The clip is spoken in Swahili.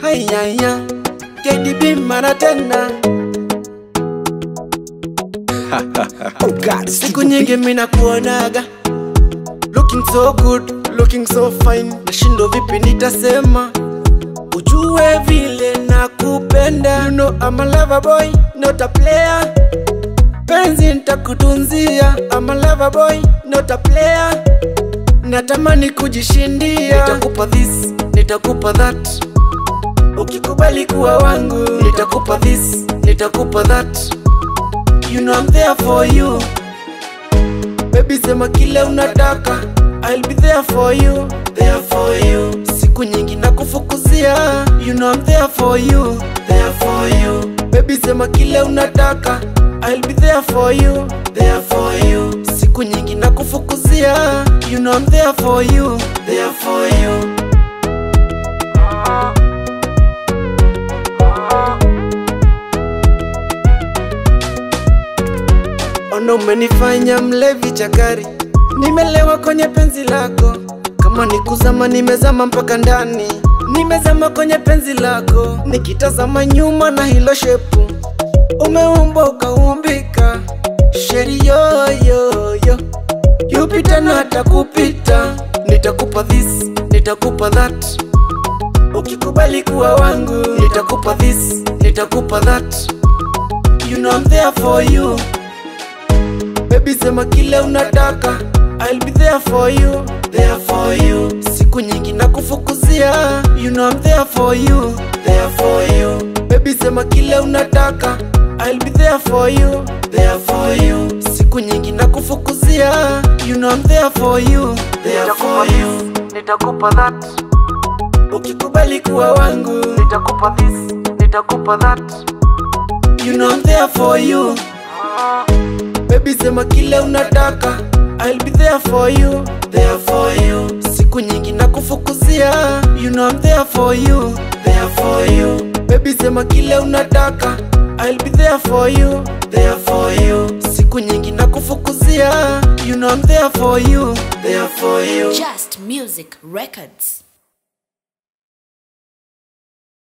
Hayaya, KDB mara tena. Oh God, siku nyingi mina kuonaga looking so good, looking so fine. Nashindo vipi nitasema ujue vile nakupenda. You know I'm a lover boy, not a player. Penzi nitakutunzia. I'm a lover boy, not a player. Natamani kujishindia. Nitakupa this, nitakupa that. Ukikubali kuwa wangu, nitakupa this, nitakupa that. You know I'm there for you. Baby sema kile unataka, I'll be there for you, there for you. Siku nyingi nakufukuzia. You know I'm there for you, there for you. Baby sema kile unataka, I'll be there for you, there for you. Siku nyingi nakufukuzia. You know I'm there for you, there for you. Ono umenifanya mlevi chakari. Nimelewa kwenye penzi lako. Kama nikuzama nimezama mpaka ndani. Nimezama kwenye penzi lako. Nikitazama nyuma na hilo shepu. Umeumba ukaumbika. Sheri yo yo yo. Yupita na hata kupita. Nitakupa this, nitakupa that. Ukikubali kuwa wangu, nitakupa this, nitakupa that. You know I'm there for you. Baby sema kile unataka, I'll be there for you, there for you. Siku nyingi nakufukuzia. You know I'm there for you, there for you. Baby sema kile unataka, I'll be there for you, there for you. Siku nyingi nakufukuzia. You know I'm there for you, there for you. Nitakupa that. Ukikubali kuwa wangu, nitakupa this, nitakupa that. You know I'm there for you. Baby sema kile unataka, I'll be there for you, there for you. Siku nyingi nakufukuzia. You know I'm there for you, there for you. Baby sema kile unataka, I'll be there for you, there for you. Siku nyingi nakufukuzia. You know I'm there for you, there for you. Just Music Records.